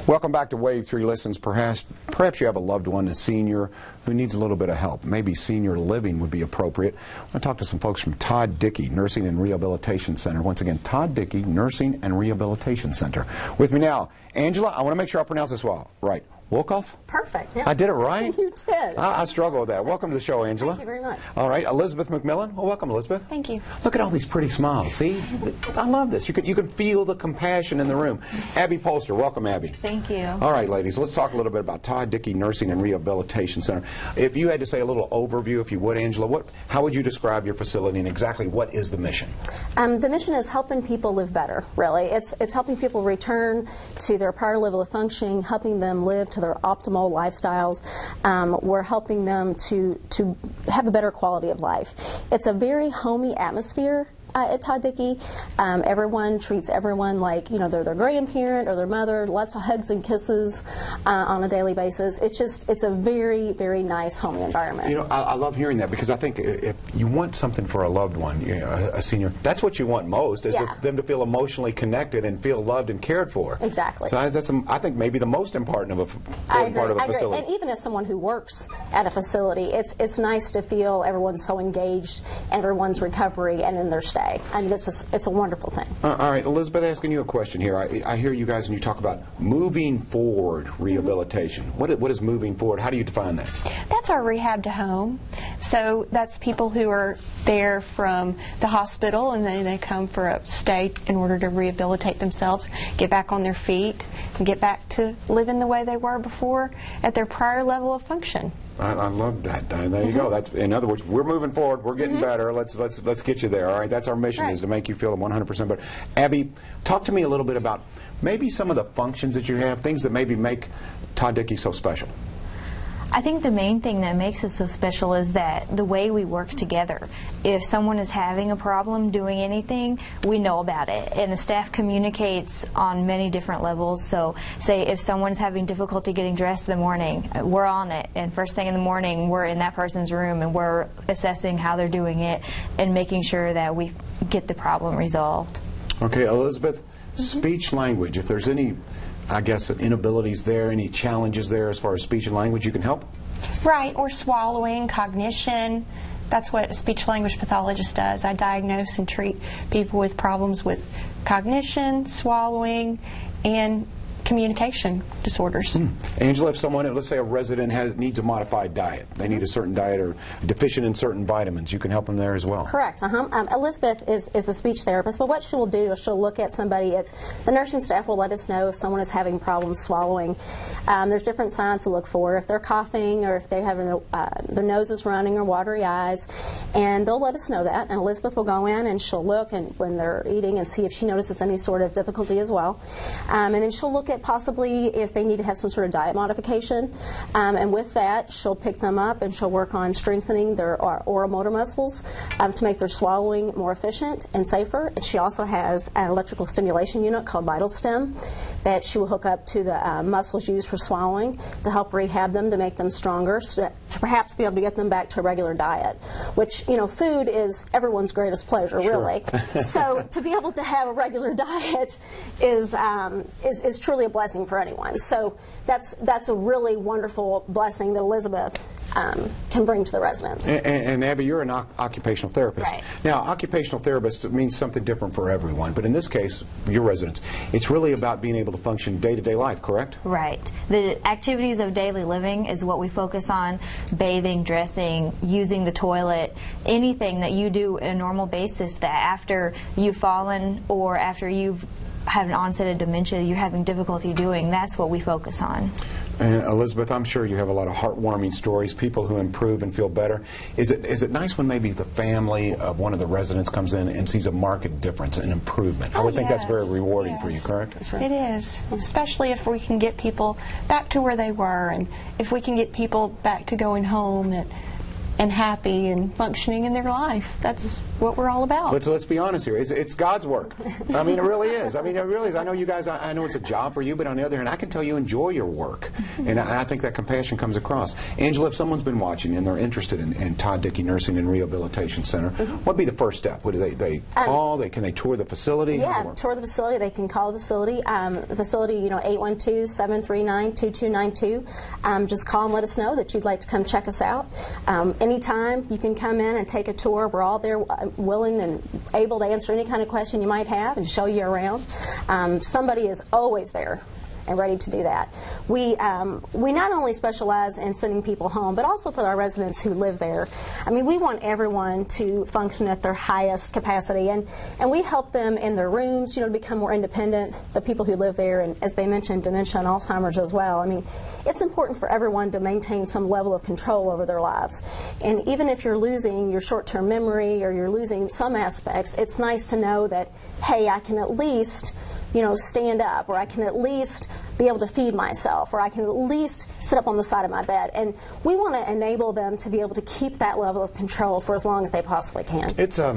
Welcome back to Wave 3 Listens. Perhaps you have a loved one, a senior, who needs a little bit of help. Maybe senior living would be appropriate. I'm going to talk to some folks from Todd Dickey Nursing and Rehabilitation Center. Once again, Todd Dickey Nursing and Rehabilitation Center. With me now, Angela, I want to make sure I pronounce this well. Right. Wolkoff? Perfect. Yeah. I did it right? You did. I struggle with that. Welcome to the show, Angela. Thank you very much. All right, Elizabeth McMillan. Well, welcome, Elizabeth. Thank you. Look at all these pretty smiles. See? I love this. You can feel the compassion in the room. Abby Polster. Welcome, Abby. Thank you. All right, ladies, let's talk a little bit about Todd Dickey Nursing and Rehabilitation Center. If you had to say a little overview, if you would, Angela, how would you describe your facility and exactly what is the mission? The mission is helping people live better, really. It's helping people return to their prior level of functioning, helping them live to their optimal lifestyles. We're helping them to have a better quality of life. It's a very homey atmosphere at Todd Dickey. Everyone treats everyone like, you know, they're their grandparent or their mother. Lots of hugs and kisses on a daily basis. It's a very, very nice homey environment. You know, I love hearing that, because I think if you want something for a loved one, you know, a senior, that's what you want most, is for them to feel emotionally connected and feel loved and cared for. Exactly. So that's I think maybe the most important part of a facility. And even as someone who works at a facility, it's nice to feel everyone's so engaged and everyone's recovery and in their stay. I mean, it's a wonderful thing. All right, Elizabeth, asking you a question here. I hear you guys and you talk about moving forward rehabilitation. What is moving forward? How do you define that? That's our rehab to home. So that's people who are there from the hospital and then they come for a stay in order to rehabilitate themselves, get back on their feet, and get back to living the way they were before at their prior level of function. I love that. There you go. That's, in other words, we're moving forward. We're getting better. Let's get you there. All right. That's our mission, is to make you feel 100% better. Abby, talk to me a little bit about maybe some of the functions that you have, things that maybe make Todd Dickey so special. I think the main thing that makes it so special is that the way we work together. If someone is having a problem doing anything, we know about it, and the staff communicates on many different levels. So say if someone's having difficulty getting dressed in the morning, we're on it, and first thing in the morning we're in that person's room and we're assessing how they're doing it and making sure that we get the problem resolved. Okay, Elizabeth, speech language, if there's any, I guess, inabilities there, any challenges there as far as speech and language, you can help? Right, or swallowing, cognition. That's what a speech language pathologist does. I diagnose and treat people with problems with cognition, swallowing, and communication disorders. Angela, if someone, let's say a resident needs a modified diet, they need a certain diet or deficient in certain vitamins, you can help them there as well. Correct. Elizabeth is the speech therapist, but what she will do is she'll look at somebody. The nursing staff will let us know if someone is having problems swallowing. There's different signs to look for. If they're coughing or if they're having their nose is running or watery eyes, and they'll let us know that. And Elizabeth will go in and she'll look and when they're eating and see if she notices any sort of difficulty as well. And then she'll look at possibly if they need to have some sort of diet modification, and with that she'll pick them up and she'll work on strengthening their oral motor muscles to make their swallowing more efficient and safer. And she also has an electrical stimulation unit called Vital Stim that she will hook up to the muscles used for swallowing to help rehab them, to make them stronger, so to perhaps be able to get them back to a regular diet, which, you know, food is everyone's greatest pleasure, really. So to be able to have a regular diet is truly a blessing for anyone. So that's a really wonderful blessing that Elizabeth can bring to the residents. And Abby, you're an occupational therapist. Right. Now, occupational therapist means something different for everyone, but in this case, your residents, it's really about being able to function day-to-day life, correct? Right. The activities of daily living is what we focus on: bathing, dressing, using the toilet, anything that you do on a normal basis that after you've fallen or after you've had an onset of dementia, you're having difficulty doing. That's what we focus on. And Elizabeth, I'm sure you have a lot of heartwarming stories, people who improve and feel better. Is it nice when maybe the family of one of the residents comes in and sees a marked difference, an improvement? I would think that's very rewarding for you, correct? Sure. It is, especially if we can get people back to where they were, and if we can get people back to going home and happy and functioning in their life. That's what we're all about. Let's be honest here. It's God's work. I mean, it really is. I mean, it really is. I know you guys, I know it's a job for you, but on the other hand, I can tell you enjoy your work. And I think that compassion comes across. Angela, if someone's been watching and they're interested in Todd Dickey Nursing and Rehabilitation Center, what would be the first step? What do they call? Can they tour the facility? Yeah, tour the facility. They can call the facility. The facility, 812-739-2292. Just call and let us know that you'd like to come check us out. Anytime you can come in and take a tour. We're all there willing and able to answer any kind of question you might have and show you around. Somebody is always there and ready to do that. We not only specialize in sending people home, but also for our residents who live there. I mean, we want everyone to function at their highest capacity, and we help them in their rooms, to become more independent, the people who live there, and as they mentioned, dementia and Alzheimer's as well. I mean, it's important for everyone to maintain some level of control over their lives. And even if you're losing your short-term memory or you're losing some aspects, it's nice to know that, hey, I can at least stand up, or I can at least be able to feed myself, or I can at least sit up on the side of my bed. And we want to enable them to be able to keep that level of control for as long as they possibly can. It's a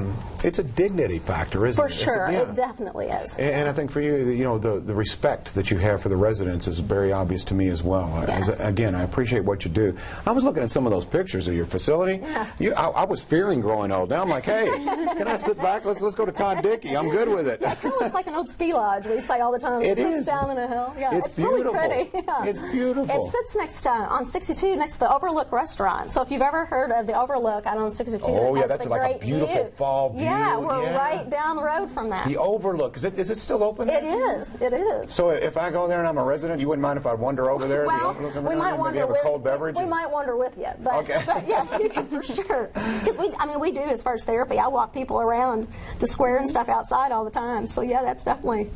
dignity factor, isn't it? For sure, it definitely is. And I think for you, the respect that you have for the residents is very obvious to me as well. Yes. Again, I appreciate what you do. I was looking at some of those pictures of your facility. Yeah. I was fearing growing old. Now I'm like, hey, can I sit back? Let's go to Todd Dickey. I'm good with it. It's like an old ski lodge. We say all the time. It sits is down in a hill. Yeah, it's beautiful. Really pretty. Yeah. It's beautiful. It sits next on 62 next to the Overlook restaurant. So if you've ever heard of the Overlook out on 62, that's like a beautiful fall view. Yeah, we're right down the road from that. The Overlook, is it still open? It is. It is. So if I go there and I'm a resident, you wouldn't mind if I wander over there? Well, at the Overlook we might wander have with a cold beverage? We might wander with you. But, okay. But yeah, you can for sure. Because we do as far as therapy. I walk people around the square and stuff outside all the time. So yeah, that's definitely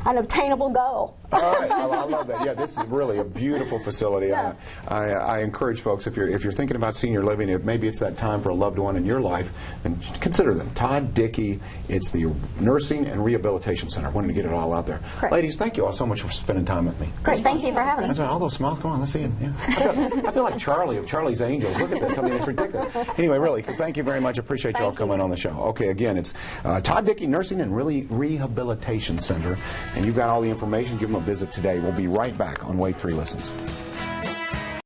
an obtainable goal. All right, I love that. Yeah, this is really a beautiful facility. Yeah. I encourage folks, if you're thinking about senior living, if maybe it's that time for a loved one in your life, then consider them. Todd Dickey. It's the Nursing and Rehabilitation Center. I wanted to get it all out there. Great. Ladies, thank you all so much for spending time with me. Great, thank you for having us. That's right, all those smiles. Come on, let's see them. Yeah. I feel like Charlie of Charlie's Angels. Look at this. I mean, it's ridiculous. Anyway, really, thank you very much. Appreciate you all coming on the show. Okay, again, it's Todd Dickey Nursing and Rehabilitation Center, and you've got all the information. Give them a visit today. We'll be right back on Wait 3 Listens.